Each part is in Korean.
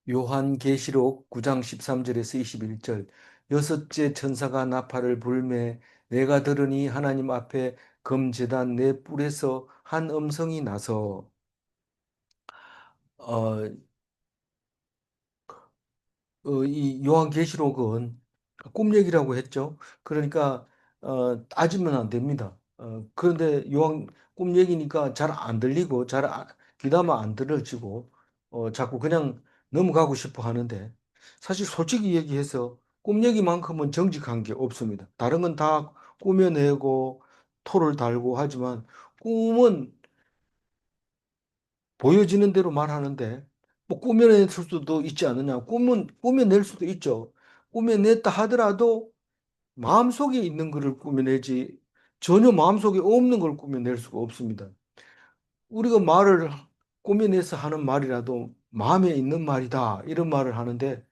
요한계시록 9장 13절에서 21절. 여섯째 천사가 나팔을 불매 내가 들으니 하나님 앞에 금제단 네 뿔에서 한 음성이 나서 어, 이 요한계시록은 꿈 얘기라고 했죠. 그러니까 따지면 안 됩니다. 그런데 요한 꿈 얘기니까 잘 안 들리고 귀담아 안 들어지고 자꾸 그냥 넘어가고 싶어 하는데 사실 솔직히 얘기해서 꿈 얘기만큼은 정직한 게 없습니다. 다른 건 다 꾸며내고 토를 달고 하지만 꿈은 보여지는 대로 말하는데 뭐 꾸며낼 수도 있지 않느냐. 꿈은 꾸며낼 수도 있죠. 꾸며냈다 하더라도 마음속에 있는 것을 꾸며내지 전혀 마음속에 없는 걸 꾸며낼 수가 없습니다. 우리가 말을 꾸며내서 하는 말이라도 마음에 있는 말이다 이런 말을 하는데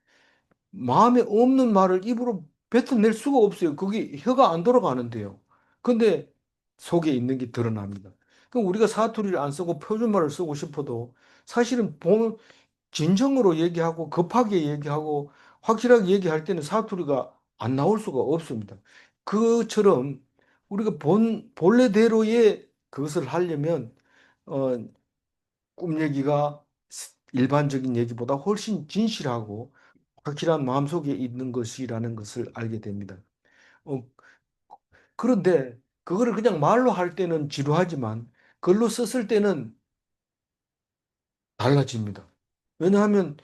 마음에 없는 말을 입으로 뱉어낼 수가 없어요. 그게 혀가 안 돌아가는데요. 근데 속에 있는 게 드러납니다. 그럼 우리가 사투리를 안 쓰고 표준말을 쓰고 싶어도 사실은 진정으로 얘기하고 급하게 얘기하고 확실하게 얘기할 때는 사투리가 안 나올 수가 없습니다. 그처럼 우리가 본래대로의 그것을 하려면 어, 꿈 얘기가 일반적인 얘기보다 훨씬 진실하고 확실한 마음속에 있는 것이라는 것을 알게 됩니다. 어, 그런데 그거를 그냥 말로 할 때는 지루하지만 글로 썼을 때는 달라집니다. 왜냐하면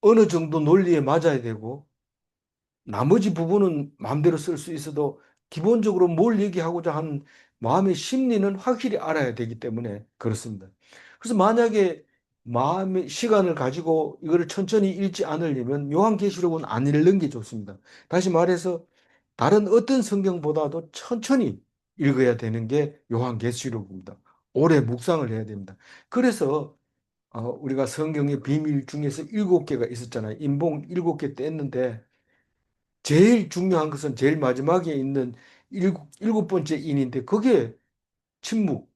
어느 정도 논리에 맞아야 되고 나머지 부분은 마음대로 쓸 수 있어도 기본적으로 뭘 얘기하고자 하는 마음의 심리는 확실히 알아야 되기 때문에 그렇습니다. 그래서 만약에 마음의 시간을 가지고 이거를 천천히 읽지 않으려면 요한계시록은 안 읽는 게 좋습니다. 다시 말해서 다른 어떤 성경보다도 천천히 읽어야 되는 게 요한계시록입니다. 오래 묵상을 해야 됩니다. 그래서 우리가 성경의 비밀 중에서 7개가 있었잖아요. 인봉 7개 뗐는데 제일 중요한 것은 제일 마지막에 있는 일곱 번째 인인데 그게 침묵,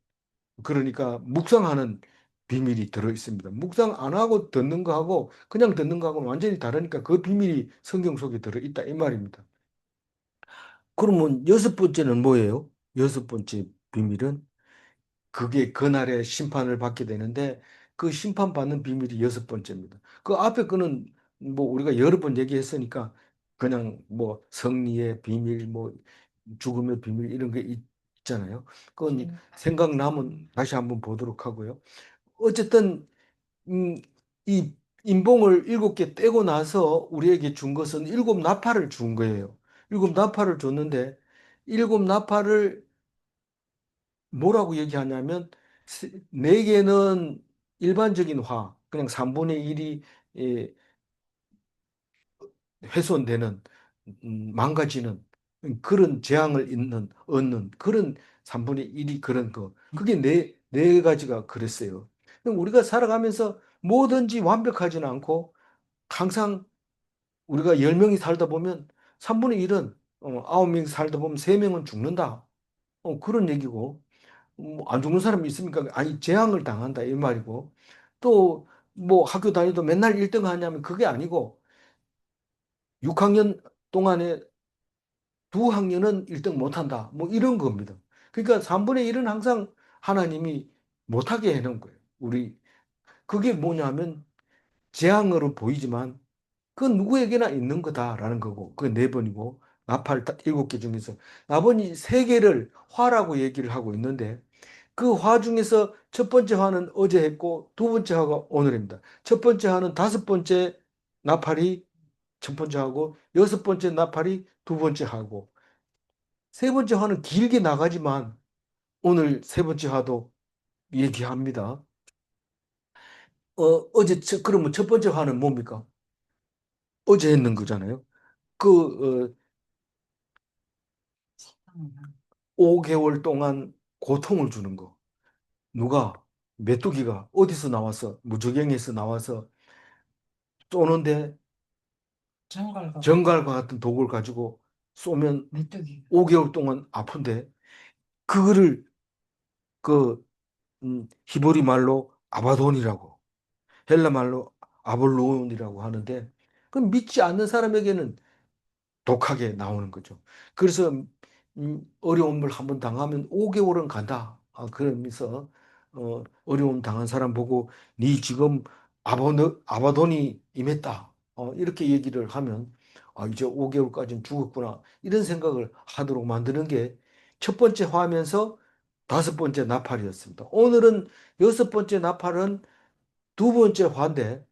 그러니까 묵상하는 비밀이 들어 있습니다. 묵상 안 하고 듣는 거하고 그냥 듣는 거하고는 완전히 다르니까 그 비밀이 성경 속에 들어 있다 이 말입니다. 그러면 여섯 번째는 뭐예요? 여섯 번째 비밀은 그게 그날의 심판을 받게 되는데 그 심판받는 비밀이 여섯 번째입니다. 그 앞에 거는 뭐 우리가 여러 번 얘기했으니까 그냥 뭐 승리의 비밀, 뭐 죽음의 비밀 이런 게 있잖아요. 그건 생각나면 다시 한번 보도록 하고요. 어쨌든 음, 이 인봉을 7개 떼고 나서 우리에게 준 것은 일곱 나팔을 준 거예요. 일곱 나팔을 줬는데 일곱 나팔을 뭐라고 얘기하냐면 네 개는 일반적인 화, 그냥 3분의 1이 훼손되는 망가지는 그런 재앙을 얻는 그런 3분의 1이 그런 거. 그게 네 가지가 그랬어요. 그럼 우리가 살아가면서 뭐든지 완벽하지는 않고 항상 우리가 10명이 살다 보면 3분의 1은 9명이 살다 보면 3명은 죽는다. 그런 얘기고 안 죽는 사람이 있습니까? 아니, 재앙을 당한다, 이 말이고. 또, 뭐, 학교 다니도 맨날 1등 하냐면 그게 아니고, 6학년 동안에 두 학년은 1등 못한다. 뭐, 이런 겁니다. 그러니까 3분의 1은 항상 하나님이 못하게 해놓은 거예요. 그게 뭐냐면, 재앙으로 보이지만, 그건 누구에게나 있는 거다라는 거고, 그게 네 번이고, 나팔 7개 중에서, 나머지 세 개를 화라고 얘기를 하고 있는데, 그 화 중에서 첫 번째 화는 어제 했고 두 번째 화가 오늘입니다. 첫 번째 화는 다섯 번째 나팔이 첫 번째 하고 여섯 번째 나팔이 두 번째 하고 세 번째 화는 길게 나가지만 오늘 세 번째 화도 얘기합니다. 그러면 첫 번째 화는 뭡니까? 어제 했는 거잖아요. 그 5개월 동안 고통을 주는 거. 누가 메뚜기가 어디서 나와서 무적행에서 나와서 쏘는데 정갈과 같은 독을 가지고 쏘면 5개월 동안 아픈데 그거를 그 히브리 말로 아바돈이라고 헬라 말로 아볼론이라고 하는데, 그 믿지 않는 사람에게는 독하게 나오는 거죠. 그래서 어려움을 한번 당하면 5개월은 간다. 그러면서 어려움 당한 사람 보고 네 지금 아바돈이 임했다. 이렇게 얘기를 하면 이제 5개월까지는 죽었구나. 이런 생각을 하도록 만드는 게 첫 번째 화면에서 다섯 번째 나팔이었습니다. 오늘은 여섯 번째 나팔은 두 번째 화인데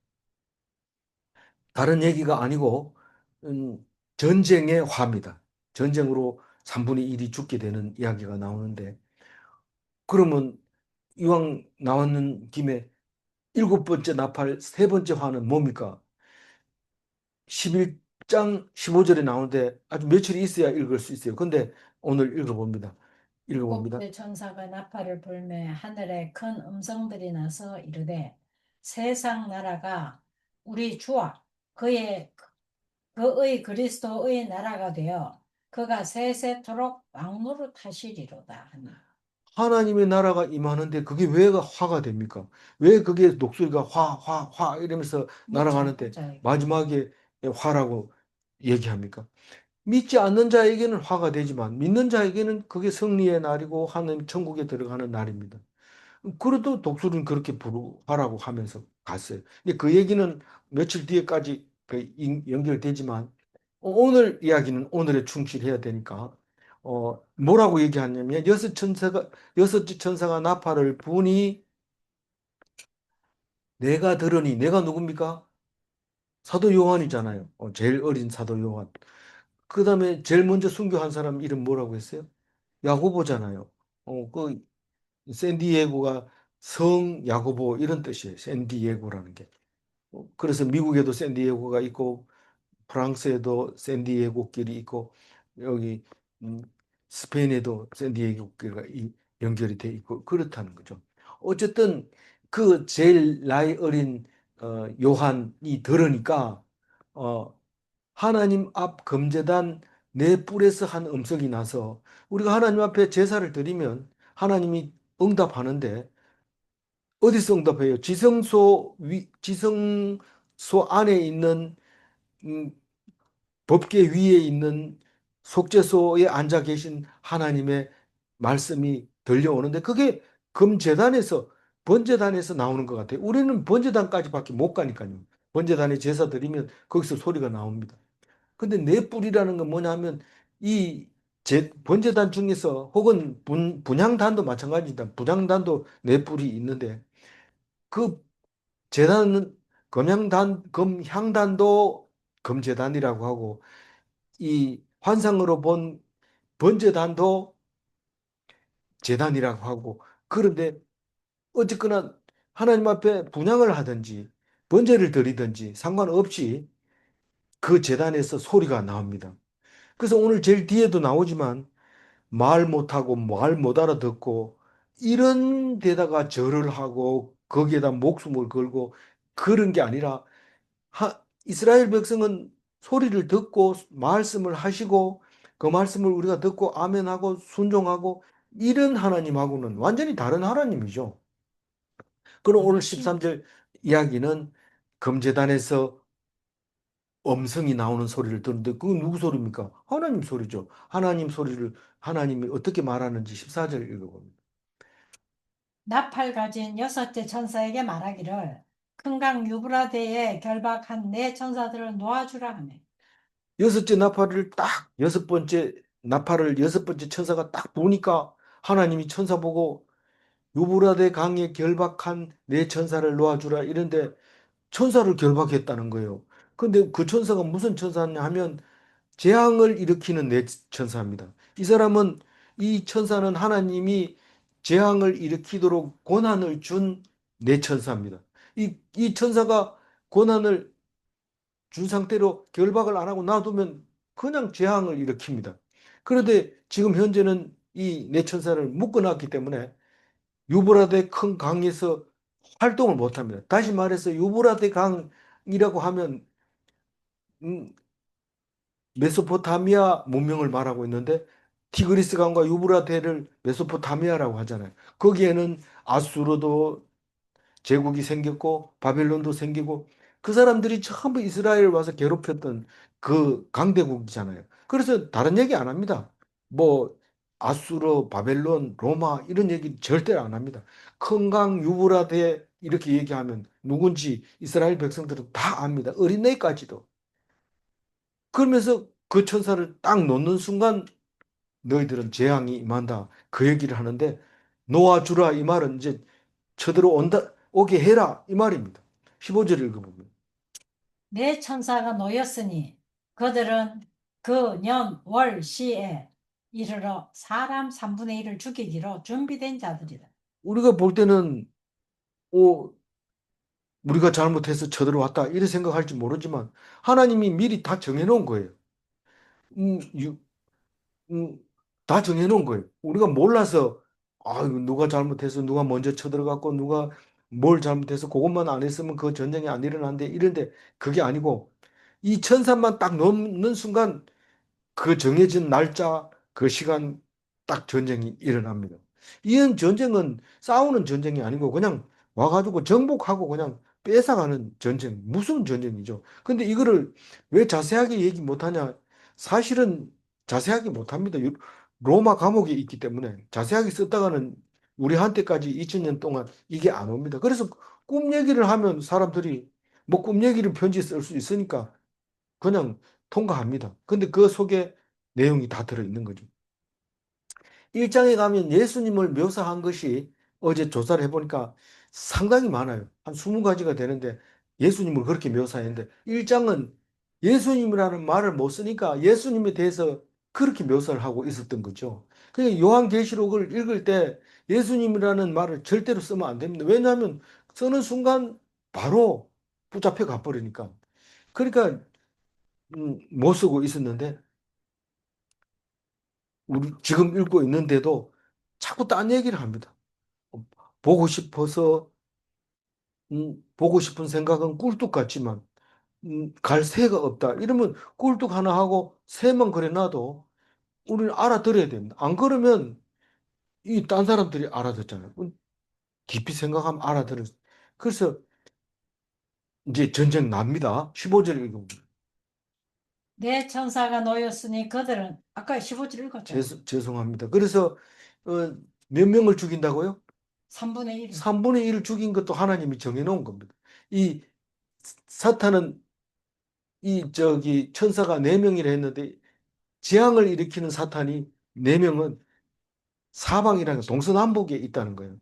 다른 얘기가 아니고 전쟁의 화입니다. 전쟁으로 3분의 1이 죽게 되는 이야기가 나오는데 그러면 이왕 나왔는 김에 일곱 번째 나팔 세 번째 화는 뭡니까? 11장 15절에 나오는데 아주 며칠이 있어야 읽을 수 있어요. 근데 오늘 읽어봅니다. 읽어봅니다. 일곱째 천사가 나팔을 불매 하늘에 큰 음성들이 나서 이르되 세상 나라가 우리 주와 그의 그리스도의 나라가 되어 그가 세세토록 왕노릇 하시리로다 하니. 하나님의 나라가 임하는데 그게 왜 화가 됩니까? 왜 그게 녹소리가 화 이러면서 믿지 않는 날아가는데 자에게는. 마지막에 화라고 얘기합니까? 믿지 않는 자에게는 화가 되지만 믿는 자에게는 그게 승리의 날이고 하나님 천국에 들어가는 날입니다. 그래도 독수리는 그렇게 부르라고 하면서 갔어요. 근데 그 얘기는 며칠 뒤에까지 연결되지만 오늘 이야기는 오늘에 충실해야 되니까 뭐라고 얘기하냐면 여섯 천사가 나팔을 부니 내가 들으니 내가 누굽니까? 사도 요한이잖아요. 제일 어린 사도 요한. 그다음에 제일 먼저 순교한 사람 이름 뭐라고 했어요? 야고보잖아요. 그 샌디에고가 성 야고보 이런 뜻이에요. 샌디에고라는 게. 그래서 미국에도 샌디에고가 있고 프랑스에도 샌디에고 길이 있고 여기 음, 스페인에도 샌디에고 길이 연결이 돼 있고 그렇다는 거죠. 어쨌든 그 제일 나이 어린 요한이 들으니까 어, 하나님 앞 금제단 내 뿔에서 한 음성이 나서 우리가 하나님 앞에 제사를 드리면 하나님이 응답하는데 어디서 응답해요? 지성소 안에 있는 음, 법계 위에 있는 속죄소에 앉아 계신 하나님의 말씀이 들려오는데 그게 금제단에서 번제단에서 나오는 것 같아요. 우리는 번제단까지밖에 못 가니까요. 번제단에 제사 드리면 거기서 소리가 나옵니다. 근데 내 뿔이라는 건 뭐냐면 이 번제단 중에서 혹은 분향단도 마찬가지입니다. 분향단도 내 뿔이 있는데 그 제단은 금향단도 금제단이라고 하고 이 환상으로 본 번제단도 제단이라고 하고 그런데 어쨌거나 하나님 앞에 분향을 하든지 번제를 드리든지 상관없이 그 제단에서 소리가 나옵니다. 그래서 오늘 제일 뒤에도 나오지만 말 못하고 말 못 알아듣고 이런 데다가 절을 하고 거기에다 목숨을 걸고 그런 게 아니라 이스라엘 백성은 소리를 듣고 말씀을 하시고 그 말씀을 우리가 듣고 아멘하고 순종하고 이런 하나님하고는 완전히 다른 하나님이죠. 그럼 오늘 그렇지. 13절 이야기는 금제단에서 음성이 나오는 소리를 듣는데 그건 누구 소리입니까? 하나님 소리죠. 하나님 소리를 하나님이 어떻게 말하는지 14절 읽어봅니다. 나팔 가진 여섯째 천사에게 말하기를 큰 강 유브라데에 결박한 네 천사들을 놓아주라 하네. 여섯째 나팔을 딱 여섯 번째 나팔을 여섯 번째 천사가 딱 보니까 하나님이 천사 보고 유브라데 강에 결박한 내 천사를 놓아주라 이런데 천사를 결박했다는 거예요. 근데 그 천사가 무슨 천사냐 하면 재앙을 일으키는 내 천사입니다. 이 사람은 이 천사는 하나님이 재앙을 일으키도록 권한을 준 내 천사입니다. 이 천사가 권한을 준 상태로 결박을 안 하고 놔두면 그냥 재앙을 일으킵니다. 그런데 지금 현재는 이 내 천사를 묶어놨기 때문에 유브라데 큰 강에서 활동을 못합니다. 다시 말해서 유브라데 강이라고 하면 음, 메소포타미아 문명을 말하고 있는데 티그리스 강과 유브라데를 메소포타미아라고 하잖아요. 거기에는 아수르도 제국이 생겼고 바벨론도 생기고 그 사람들이 전부 이스라엘 와서 괴롭혔던 그 강대국이잖아요. 그래서 다른 얘기 안 합니다. 뭐 아수르, 바벨론, 로마 이런 얘기 절대 안 합니다. 큰 강 유브라데 이렇게 얘기하면 누군지 이스라엘 백성들은 다 압니다. 어린애까지도. 그러면서 그 천사를 딱 놓는 순간 너희들은 재앙이 임한다. 그 얘기를 하는데 놓아주라 이 말은 이제 쳐들어온다 오게 해라 이 말입니다. 15절 읽어보면 내 천사가 놓였으니 그들은 그 년 월 시에 이르러 사람 3분의 1을 죽이기로 준비된 자들이다. 우리가 볼 때는 오, 우리가 잘못해서 쳐들어왔다 이렇게 생각할지 모르지만 하나님이 미리 다 정해놓은 거예요. 음, 유- 음, 다 정해놓은 거예요. 우리가 몰라서 아, 이거 누가 잘못해서 누가 먼저 쳐들어갔고 누가 뭘 잘못해서 그것만 안 했으면 그 전쟁이 안 일어난대 이런데 그게 아니고 이 천사만 딱 넘는 순간 그 정해진 날짜, 그 시간 딱 전쟁이 일어납니다. 이런 전쟁은 싸우는 전쟁이 아니고 그냥 와가지고 정복하고 그냥 뺏어가는 전쟁, 무슨 전쟁이죠. 근데 이거를 왜 자세하게 얘기 못하냐? 사실은 자세하게 못합니다. 로마 감옥에 있기 때문에 자세하게 썼다가는 우리한테까지 2000년 동안 이게 안 옵니다. 그래서 꿈 얘기를 하면 사람들이 뭐 꿈 얘기를 편지 쓸 수 있으니까 그냥 통과합니다. 근데 그 속에 내용이 다 들어있는 거죠. 1장에 가면 예수님을 묘사한 것이 어제 조사를 해보니까 상당히 많아요. 한 20가지가 되는데 예수님을 그렇게 묘사했는데 1장은 예수님이라는 말을 못 쓰니까 예수님에 대해서 그렇게 묘사를 하고 있었던 거죠. 그러니까 요한계시록을 읽을 때 예수님이라는 말을 절대로 쓰면 안 됩니다. 왜냐하면 쓰는 순간 바로 붙잡혀 가버리니까. 그러니까 못 쓰고 있었는데 우리 지금 읽고 있는데도 자꾸 딴 얘기를 합니다. 어, 보고 싶어서 보고 싶은 생각은 꿀뚝 같지만 갈 새가 없다. 이러면 꿀뚝 하나 하고 새만 그려놔도 우리는 알아들어야 됩니다. 안 그러면 이 딴 사람들이 알아듣잖아요. 깊이 생각하면 알아들어요. 그래서 이제 전쟁 납니다. 15절 읽어보면. 내 천사가 놓였으니 그들은 아까 15절 읽었잖아. 죄송합니다. 그래서 어, 몇 명을 죽인다고요? 3분의 1을. 3분의 1을 죽인 것도 하나님이 정해놓은 겁니다. 이 사탄은 이 저기 천사가 네 명이라 했는데 재앙을 일으키는 사탄이 네 명은 사방이라는 동서남북에 있다는 거예요.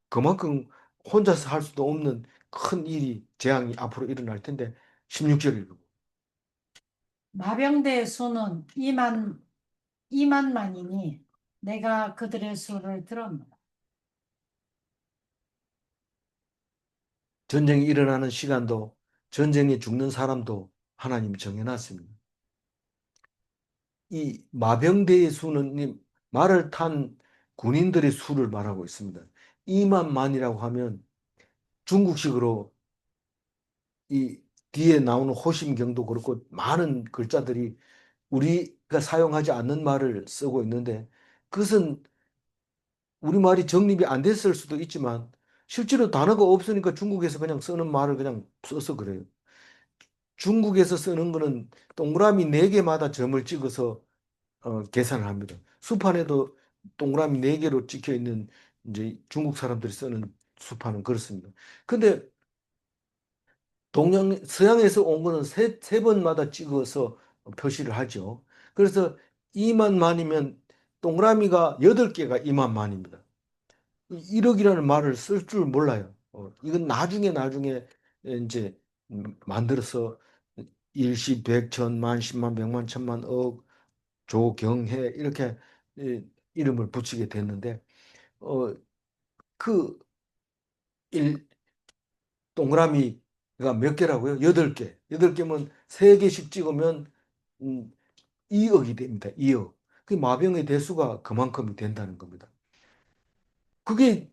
그만큼 혼자서 할 수도 없는 큰 일이 재앙이 앞으로 일어날 텐데 16절 읽어. 마병대의 수는 2만만이니 내가 그들의 수를 들었노라. 전쟁이 일어나는 시간도 전쟁에 죽는 사람도 하나님이 정해놨습니다. 이 마병대의 수는 말을 탄 군인들의 수를 말하고 있습니다. 2만만이라고 하면 중국식으로 이 뒤에 나오는 호심경도 그렇고 많은 글자들이 우리가 사용하지 않는 말을 쓰고 있는데 그것은 우리말이 정립이 안 됐을 수도 있지만 실제로 단어가 없으니까 중국에서 그냥 쓰는 말을 그냥 써서 그래요. 중국에서 쓰는 거는 동그라미 네개마다 점을 찍어서 계산을 합니다. 수판에도 동그라미 네개로 찍혀 있는 이제 중국 사람들이 쓰는 수판은 그렇습니다. 근데 서양에서 온 거는 세 번마다 찍어서 표시를 하죠. 그래서 2만만이면 동그라미가 8개가 2만만입니다. 1억이라는 말을 쓸 줄 몰라요. 이건 나중에 이제 만들어서 일시, 백, 천만, 십만, 백만, 천만, 억, 조, 경해 이렇게 이름을 붙이게 됐는데 어, 그 동그라미가 몇 개라고요? 8개. 8개면 3개씩 찍으면 음, 2억이 됩니다. 2억. 그 마병의 대수가 그만큼이 된다는 겁니다. 그게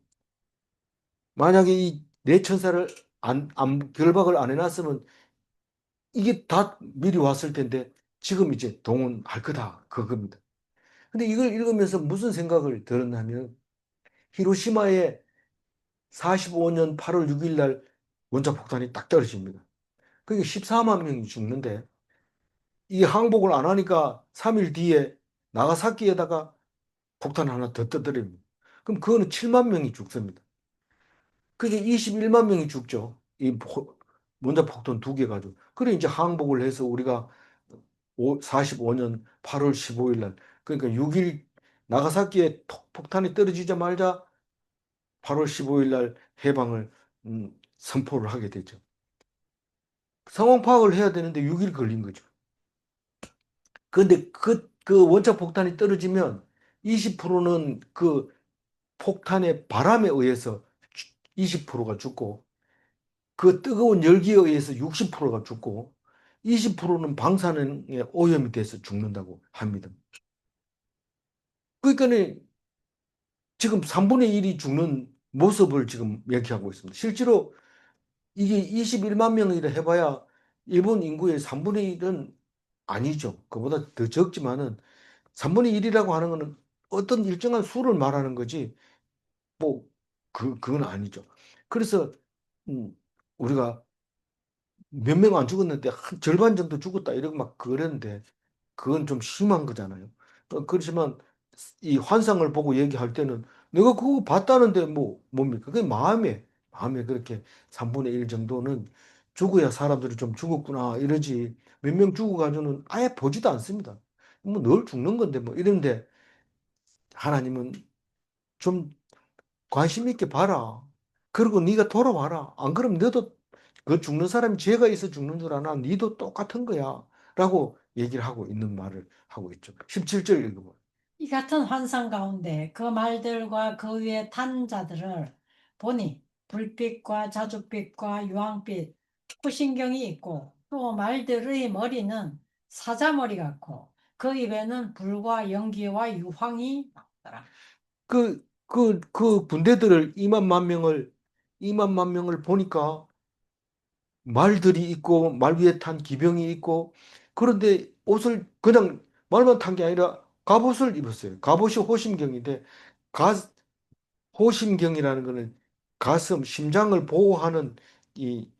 만약에 이 내천사를 결박을 안 해놨으면 이게 다 미리 왔을 텐데 지금 이제 동원할 거다. 그겁니다. 근데 이걸 읽으면서 무슨 생각을 들었냐면 히로시마에 45년 8월 6일 날 원자폭탄이 딱 떨어집니다. 그게 14만 명이 죽는데 이 항복을 안 하니까 3일 뒤에 나가사키에다가 폭탄 하나 더 떠들입니다. 그럼 그거는 7만 명이 죽습니다. 그게 21만 명이 죽죠. 원자 폭탄 두 개 가지고. 그래 이제 항복을 해서 우리가 45년 8월 15일 날 그러니까 6일 나가사키에 폭탄이 떨어지자마자 8월 15일 날 해방을 선포를 하게 되죠. 상황 파악을 해야 되는데 6일 걸린 거죠. 그런데 그 원자 폭탄이 떨어지면 20%는 그 폭탄의 바람에 의해서 20%가 죽고 그 뜨거운 열기에 의해서 60%가 죽고 20%는 방사능에 오염이 돼서 죽는다고 합니다. 그러니까 지금 3분의 1이 죽는 모습을 지금 얘기하고 있습니다. 실제로 이게 21만 명이라 해봐야 일본 인구의 3분의 1은 아니죠. 그보다 더 적지만은 3분의 1이라고 하는 것은 어떤 일정한 수를 말하는 거지, 뭐, 그건 아니죠. 그래서, 우리가 몇 명 안 죽었는데 한 절반 정도 죽었다 이러고 막 그랬는데 그건 좀 심한 거잖아요. 그렇지만 이 환상을 보고 얘기할 때는 내가 그거 봤다는데 뭐 뭡니까? 그게 마음에 그렇게 3분의 1 정도는 죽어야 사람들이 좀 죽었구나 이러지 몇 명 죽어가지고는 아예 보지도 않습니다. 뭐 늘 죽는 건데 뭐 이런데 하나님은 좀 관심 있게 봐라. 그리고 네가 돌아와라. 안 그러면 너도 그 죽는 사람이 죄가 있어 죽는 줄 아나? 니도 똑같은 거야. 라고 얘기를 하고 있는 말을 하고 있죠. 17절 읽어봐. 이 같은 환상 가운데 그 말들과 그 위에 탄 자들을 보니 불빛과 자줏빛과 유황빛, 후신경이 있고 또 말들의 머리는 사자머리 같고 그 입에는 불과 연기와 유황이 나더라. 그 군대들을 2만 만 명을 보니까 말들이 있고 말 위에 탄 기병이 있고 그런데 옷을 그냥 말만 탄 게 아니라 갑옷을 입었어요. 갑옷이 호심경인데 가, 호심경이라는 거는 가슴, 심장을 보호하는 이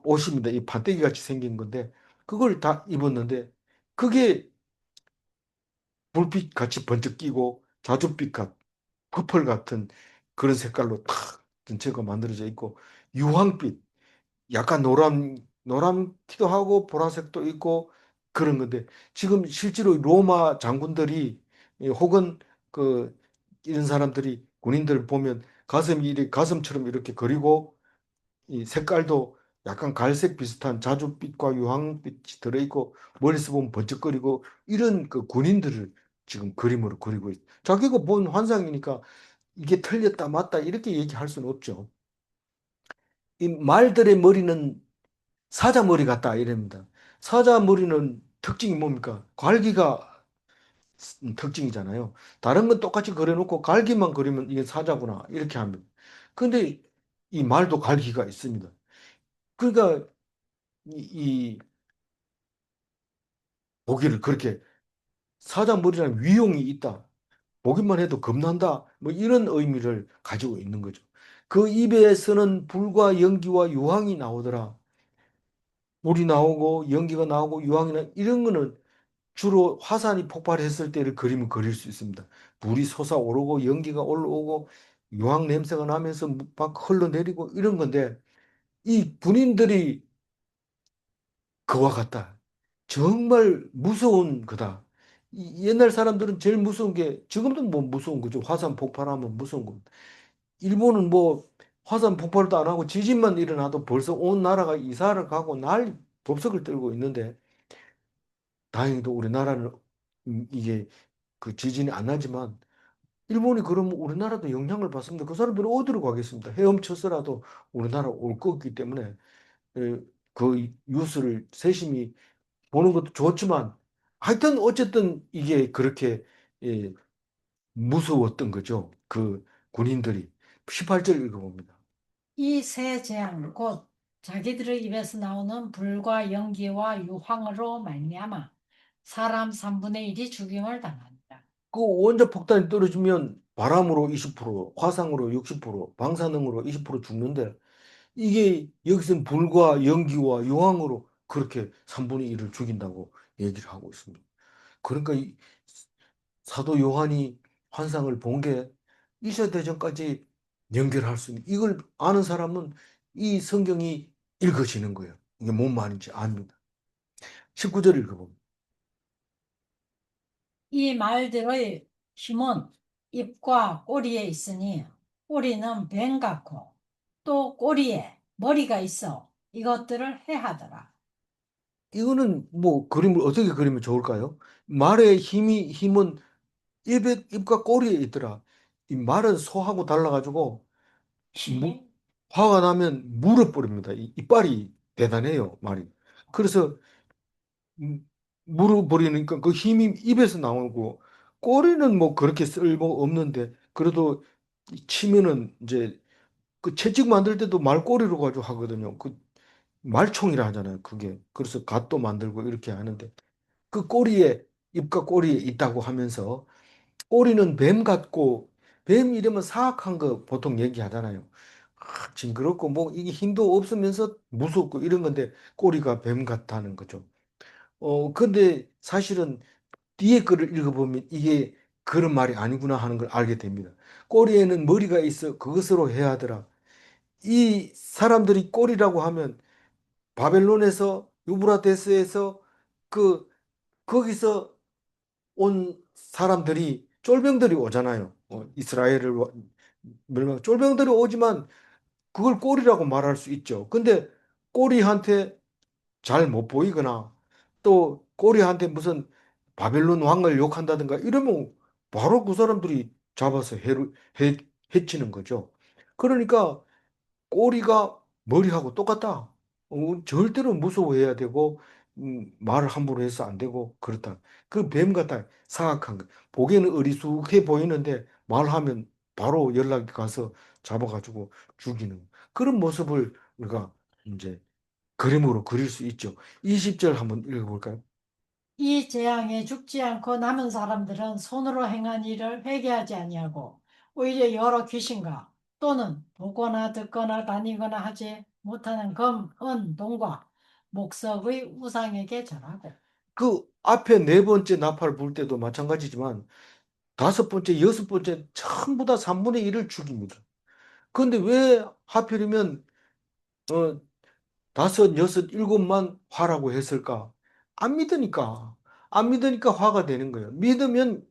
옷입니다. 이 판때기 같이 생긴 건데 그걸 다 입었는데 그게 불빛 같이 번쩍 끼고 자줏빛 퍼플 같은 그런 색깔로 탁 전체가 만들어져 있고 유황빛 약간 노란기도 하고 보라색도 있고 그런 건데 지금 실제로 로마 장군들이 혹은 그 이런 사람들이 군인들 보면 가슴이 가슴처럼 이렇게 그리고 이 색깔도 약간 갈색 비슷한 자줏빛과 유황빛이 들어있고 멀리서 보면 번쩍거리고 이런 그 군인들을 지금 그림으로 그리고 있. 자기가 본 환상이니까 이게 틀렸다 맞다 이렇게 얘기할 수는 없죠. 이 말들의 머리는 사자 머리 같다 이랍니다. 사자 머리는 특징이 뭡니까? 갈기가 특징이잖아요. 다른 건 똑같이 그려놓고 갈기만 그리면 이게 사자구나 이렇게 합니다. 근데 이 말도 갈기가 있습니다. 그러니까 이 보기를 그렇게 사자 머리라는 위용이 있다. 보기만 해도 겁난다. 뭐 이런 의미를 가지고 있는 거죠. 그 입에서는 불과 연기와 유황이 나오더라. 불이 나오고 연기가 나오고 유황이 나 이런 거는 주로 화산이 폭발했을 때를 그림을 그릴 수 있습니다. 불이 솟아오르고 연기가 올라오고 유황 냄새가 나면서 막 흘러내리고 이런 건데 이 군인들이 그와 같다. 정말 무서운 거다. 옛날 사람들은 제일 무서운 게 지금도 뭐 무서운 거죠. 화산 폭발하면 무서운 겁니다. 일본은 뭐 화산 폭발도 안 하고 지진만 일어나도 벌써 온 나라가 이사를 가고 날 법석을 떨고 있는데 다행히도 우리나라는 이게 그 지진이 안 나지만 일본이 그러면 우리나라도 영향을 받습니다. 그 사람들은 어디로 가겠습니까? 헤엄쳐서라도 우리나라 올 거기 때문에 에, 그 뉴스를 세심히 보는 것도 좋지만 하여튼 어쨌든 이게 그렇게 예, 무서웠던 거죠. 그 군인들이 18절 읽어봅니다. 이 세 재앙 곧 자기들의 입에서 나오는 불과 연기와 유황으로 말미암아 사람 3분의 1이 죽임을 당한다. 그 원자 폭탄이 떨어지면 바람으로 20%, 화상으로 60%, 방사능으로 20% 죽는데 이게 여기서는 불과 연기와 유황으로 그렇게 3분의 1을 죽인다고 얘기를 하고 있습니다. 그러니까 이 사도 요한이 환상을 본 게 1차 대전까지 연결할 수 있는, 이걸 아는 사람은 이 성경이 읽어지는 거예요. 이게 뭔 말인지 압니다. 19절 읽어봅니다. 이 말들의 힘은 입과 꼬리에 있으니 꼬리는 뱀 같고 또 꼬리에 머리가 있어 이것들을 해하더라. 이거는 뭐 그림을 어떻게 그리면 좋을까요? 말의 힘은 입과 꼬리에 있더라. 이 말은 소하고 달라가지고 무- 화가 나면 물어버립니다. 이빨이 대단해요, 말이. 그래서 물어버리니까 그 힘이 입에서 나오고, 꼬리는 뭐 그렇게 쓸모 없는데 그래도 치면은 이제 그 채찍 만들 때도 말꼬리로 가지고 하거든요. 그 말총이라 하잖아요, 그게. 그래서 갓도 만들고 이렇게 하는데, 그 꼬리에, 입과 꼬리에 있다고 하면서, 꼬리는 뱀 같고, 뱀 이러면 사악한 거 보통 얘기하잖아요. 징그럽고 뭐 이게 힘도 없으면서 무섭고 이런 건데, 꼬리가 뱀 같다는 거죠. 근데 사실은 뒤에 거를 읽어보면 이게 그런 말이 아니구나 하는 걸 알게 됩니다. 꼬리에는 머리가 있어 그것으로 해야 하더라. 이 사람들이 꼬리라고 하면 바벨론에서, 유브라데스에서, 그 거기서 온 사람들이, 쫄병들이 오잖아요. 이스라엘을 쫄병들이 오지만 그걸 꼬리라고 말할 수 있죠. 근데 꼬리한테 잘 못 보이거나 또 꼬리한테 무슨 바벨론 왕을 욕한다든가 이러면 바로 그 사람들이 잡아서 해, 해치는 거죠. 그러니까 꼬리가 머리하고 똑같다. 절대로 무서워해야 되고, 말을 함부로 해서 안 되고, 그렇다. 그 뱀 같다. 사악한 거. 보기에는 어리숙해 보이는데, 말하면 바로 연락이 가서 잡아가지고 죽이는 그런 모습을 우리가 이제 그림으로 그릴 수 있죠. 20절 한번 읽어볼까요? 이 재앙에 죽지 않고 남은 사람들은 손으로 행한 일을 회개하지 아니하고 오히려 여러 귀신과 또는 보거나 듣거나 다니거나 하지 못하는 금, 은, 동과 목석의 우상에게 절하고. 그 앞에 네 번째 나팔 불 때도 마찬가지지만, 다섯 번째, 여섯 번째 전부 다 3분의 1을 죽입니다. 그런데 왜 하필이면 어, 다섯, 여섯, 일곱만 화라고 했을까? 안 믿으니까. 안 믿으니까 화가 되는 거예요. 믿으면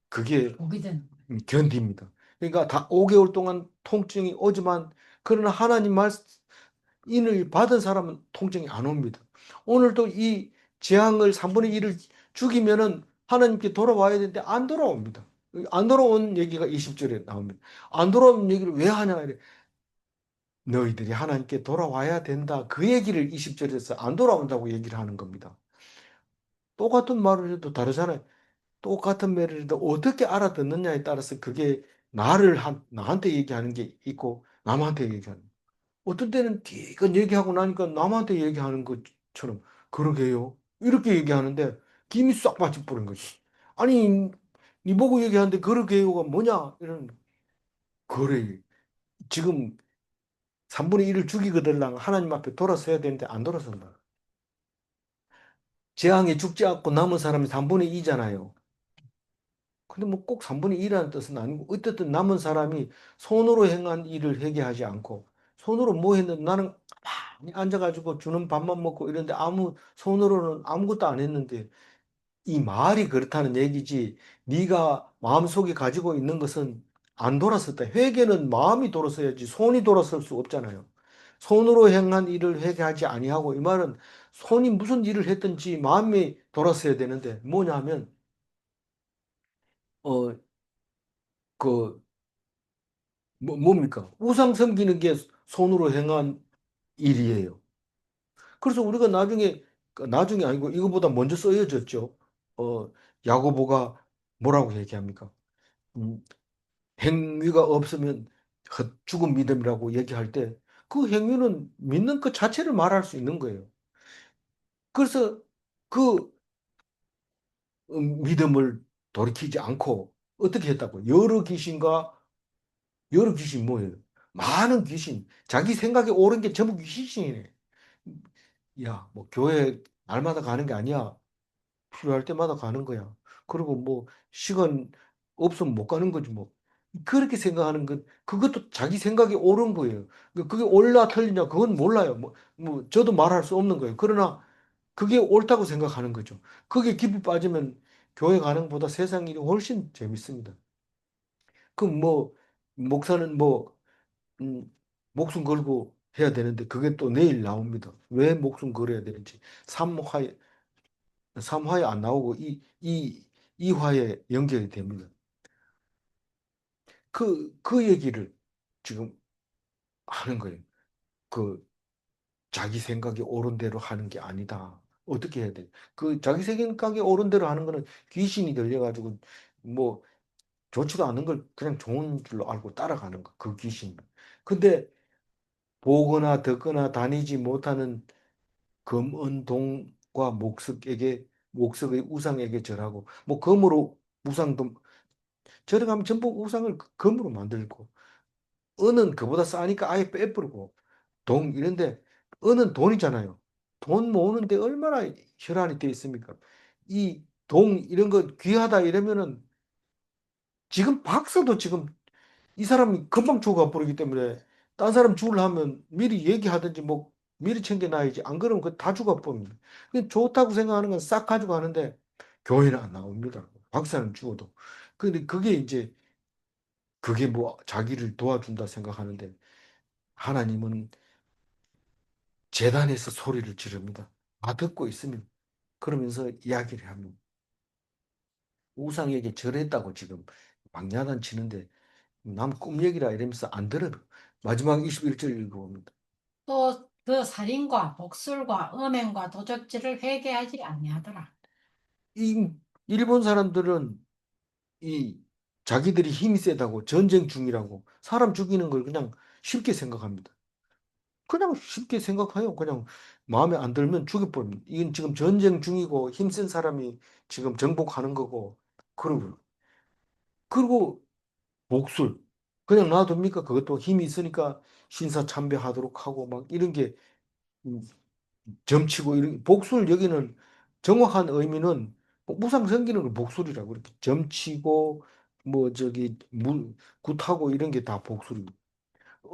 그게 복이 되는 거예요. 견딥니다. 그러니까 다 5개월 동안 통증이 오지만, 그러나 하나님 말씀을 받은 사람은 통증이 안 옵니다. 오늘도 이 재앙을 3분의 1을 죽이면은 하나님께 돌아와야 되는데 안 돌아옵니다. 안 돌아온 얘기가 20절에 나옵니다. 안 돌아온 얘기를 왜 하냐? 이래. 너희들이 하나님께 돌아와야 된다. 그 얘기를 20절에서 안 돌아온다고 얘기를 하는 겁니다. 똑같은 말을 해도 다르잖아요. 똑같은 말을 해도 어떻게 알아듣느냐에 따라서 그게 나한테 얘기하는 게 있고 남한테 얘기하는 거. 어떤 때는 기껏 얘기하고 나니까 남한테 얘기하는 것처럼 그러게요. 이렇게 얘기하는데 김이 싹 빠져버린 거지. 아니, 니 보고 얘기하는데 그러게요가 뭐냐? 이런, 그래. 지금 3분의 1을 죽이거들랑 하나님 앞에 돌아서야 되는데 안 돌아선다. 재앙에 죽지 않고 남은 사람이 3분의 2잖아요. 근데 뭐 꼭 3분의 2라는 뜻은 아니고, 어쨌든 남은 사람이 손으로 행한 일을 회개하지 않고, 손으로 뭐 했는데 나는 가만히 앉아가지고 주는 밥만 먹고 이런데 손으로는 아무것도 안 했는데, 이 말이 그렇다는 얘기지, 네가 마음속에 가지고 있는 것은 안 돌아섰다. 회개는 마음이 돌아서야지 손이 돌아설 수 없잖아요. 손으로 행한 일을 회개하지 아니하고, 이 말은 손이 무슨 일을 했든지 마음이 돌아서야 되는데, 뭐냐면 어 그 뭡니까? 우상 섬기는 게 손으로 행한 일이에요. 그래서 우리가 나중에 아니고 이거보다 먼저 쓰여졌죠. 어 야고보가 뭐라고 얘기합니까? 음, 행위가 없으면 죽은 믿음이라고 얘기할 때, 그 행위는 믿는 것 자체를 말할 수 있는 거예요. 그래서 그 믿음을 돌이키지 않고 어떻게 했다고? 여러 귀신 뭐예요? 많은 귀신, 자기 생각에 옳은 게 전부 귀신이네. 야, 뭐 교회 날마다 가는 게 아니야. 필요할 때마다 가는 거야. 그리고 뭐 시간 없으면 못 가는 거지 뭐. 그렇게 생각하는 것, 그것도 자기 생각이 옳은 거예요. 그게 옳나 틀리냐 그건 몰라요. 뭐 저도 말할 수 없는 거예요. 그러나 그게 옳다고 생각하는 거죠. 그게 깊이 빠지면 교회 가는 것보다 세상 일이 훨씬 재밌습니다. 그 뭐 목사는 뭐 음, 목숨 걸고 해야 되는데 그게 또 내일 나옵니다. 왜 목숨 걸어야 되는지. 삼화에 삼화에 안 나오고 이화에 연결이 됩니다. 그 얘기를 지금 하는 거예요. 그 자기 생각이 옳은 대로 하는 게 아니다. 어떻게 해야 돼? 그 자기 생각이 옳은 대로 하는 거는 귀신이 들려가지고 뭐 좋지도 않은 걸 그냥 좋은 줄로 알고 따라가는 거. 그 귀신. 근데 보거나 듣거나 다니지 못하는 금은동과 목석의 우상에게 절하고 뭐 금으로 우상도 절에 가면 전부 우상을 금으로 만들고 은은 그보다 싸니까 아예 빼버리고 동 이런데 은은 돈이잖아요. 돈 모으는데 얼마나 혈안이 돼 있습니까? 이 동 이런 거 귀하다 이러면은 지금 박사도 지금 이 사람이 금방 죽어가 버리기 때문에 딴 사람 죽으려면 미리 얘기하든지 뭐 미리 챙겨놔야지. 안 그러면 그 다 죽어버립니다. 좋다고 생각하는 건 싹 가지고 하는데 교회는 안 나옵니다. 박사는 죽어도. 근데 그게 뭐 자기를 도와준다 생각하는데 하나님은 재단에서 소리를 지릅니다. 다 듣고 있으면 그러면서 이야기를 하면 우상에게 절했다고 지금 막야단 치는데 남 꿈 얘기라 이러면서 안 들어요. 마지막 21절 읽어봅니다. 또 그 살인과 복술과 음행과 도적질을 회개하지 아니하더라. 이 일본 사람들은 이 자기들이 힘이 세다고 전쟁 중이라고 사람 죽이는 걸 그냥 쉽게 생각합니다. 그냥 쉽게 생각해요. 그냥 마음에 안 들면 죽여버립니다. 이건 지금 전쟁 중이고 힘센 사람이 지금 정복하는 거고 그리고 복술 그냥 놔둡니까? 그것도 힘이 있으니까 신사참배하도록 하고 막 이런 게 음, 점치고 이런 복술 여기는 정확한 의미는 뭐 무상 생기는 걸 복술이라고 이렇게 점치고 뭐 저기 물 굿하고 이런 게 다 복술입니다.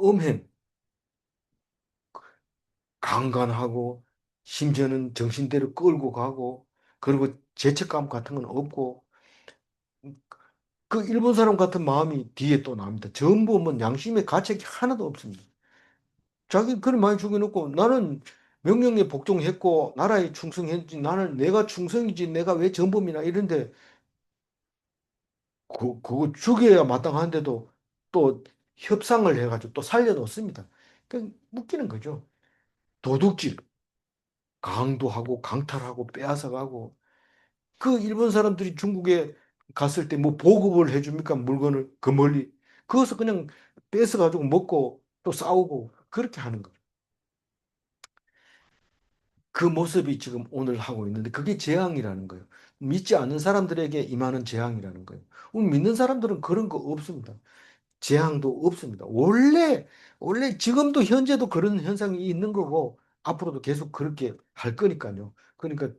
음행 강간하고 심지어는 정신대로 끌고 가고 그리고 죄책감 같은 건 없고 그 일본 사람 같은 마음이 뒤에 또 나옵니다. 전부 뭐 양심의 가책이 하나도 없습니다. 자기 그리 많이 죽여놓고 나는 명령에 복종했고 나라에 충성했지 나는 내가 충성이지 내가 왜 전범이나 이런데 그거 죽여야 마땅한데도 또 협상을 해가지고 또 살려놓습니다. 그 웃기는 거죠. 도둑질, 강도하고 강탈하고 빼앗아가고 그 일본 사람들이 중국에 갔을 때 뭐 보급을 해줍니까? 물건을 그 멀리 그것을 그냥 뺏어가지고 먹고 또 싸우고 그렇게 하는 거예요. 그 모습이 지금 오늘 하고 있는데 그게 재앙이라는 거예요. 믿지 않는 사람들에게 임하는 재앙이라는 거예요. 우리 믿는 사람들은 그런 거 없습니다. 재앙도 없습니다. 원래 지금도 현재도 그런 현상이 있는 거고 앞으로도 계속 그렇게 할 거니까요. 그러니까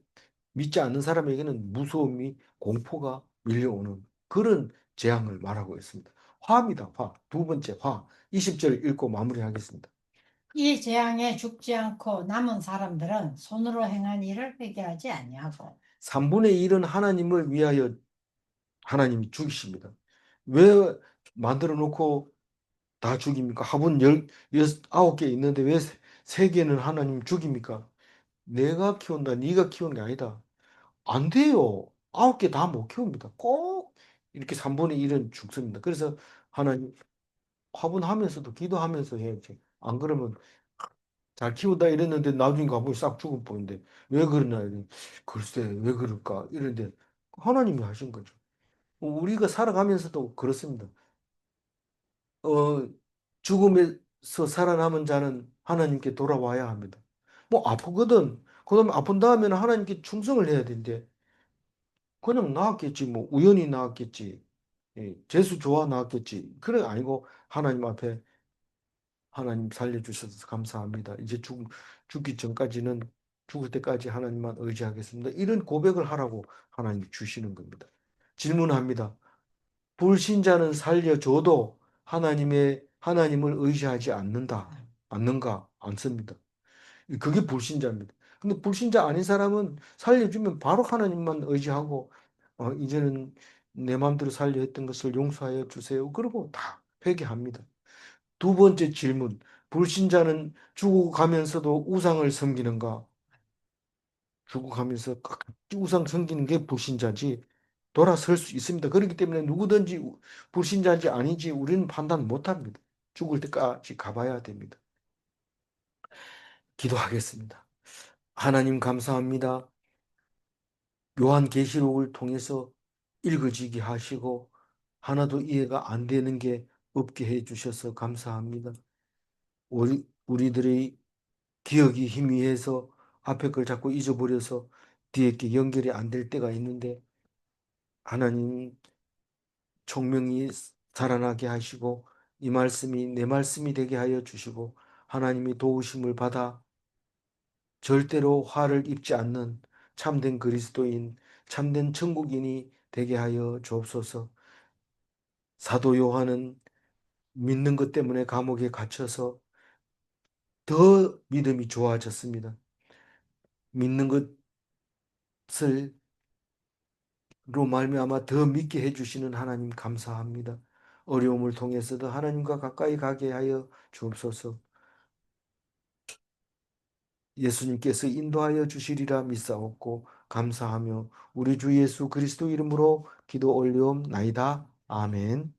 믿지 않는 사람에게는 무서움이 공포가 밀려오는 그런 재앙을 말하고 있습니다. 화입니다. 화. 두 번째 화. 20절 읽고 마무리하겠습니다. 이 재앙에 죽지 않고 남은 사람들은 손으로 행한 일을 회개하지 아니하고 3분의 1은 하나님을 위하여 하나님이 죽이십니다. 왜 만들어 놓고 다 죽입니까? 화분 19개 있는데 왜 세 개는 하나님 죽입니까? 내가 키운다, 네가 키우는 게 아니다. 안 돼요. 9개 다 못 키웁니다. 꼭 이렇게 3분의 1은 죽습니다. 그래서 하나님 화분하면서도 기도하면서 해야지. 안 그러면 잘 키운다 이랬는데 나중에 가보니 싹 죽어 보이는데 왜 그러나 이래. 글쎄 왜 그럴까 이런데 하나님이 하신 거죠. 우리가 살아가면서도 그렇습니다. 어, 죽음에서 살아남은 자는 하나님께 돌아와야 합니다. 뭐 아프거든. 그다음에 아픈 다음에는 하나님께 충성을 해야 되는데 그냥 나왔겠지 뭐 우연히 나왔겠지. 예, 재수 좋아 나왔겠지. 그래 아니고 하나님 앞에 하나님 살려주셔서 감사합니다. 이제 죽기 전까지는 죽을 때까지 하나님만 의지하겠습니다. 이런 고백을 하라고 하나님이 주시는 겁니다. 질문합니다. 불신자는 살려줘도 하나님을 의지하지 않는가? 않습니다. 그게 불신자입니다. 근데 불신자 아닌 사람은 살려주면 바로 하나님만 의지하고 이제는 내 마음대로 살려 했던 것을 용서하여 주세요. 그러고 다 회개합니다. 두 번째 질문. 불신자는 죽어가면서도 우상을 섬기는가? 죽어가면서 끝까지 우상 섬기는 게 불신자지 돌아설 수 있습니다. 그렇기 때문에 누구든지 불신자인지 아닌지 우리는 판단 못합니다. 죽을 때까지 가봐야 됩니다. 기도하겠습니다. 하나님 감사합니다. 요한계시록을 통해서 읽어지게 하시고 하나도 이해가 안 되는 게 없게 해 주셔서 감사합니다. 우리들의 기억이 희미해서 앞에 걸 자꾸 잊어버려서 뒤에 게 연결이 안 될 때가 있는데 하나님 총명이 살아나게 하시고 이 말씀이 내 말씀이 되게 하여 주시고 하나님의 도우심을 받아 절대로 화를 입지 않는 참된 그리스도인, 참된 천국인이 되게 하여 주옵소서. 사도 요한은 믿는 것 때문에 감옥에 갇혀서 더 믿음이 좋아졌습니다. 믿는 것을 로 말미암아 더 믿게 해주시는 하나님 감사합니다. 어려움을 통해서도 하나님과 가까이 가게 하여 주옵소서. 예수님께서 인도하여 주시리라 믿사옵고 감사하며 우리 주 예수 그리스도 이름으로 기도 올리옵나이다. 아멘.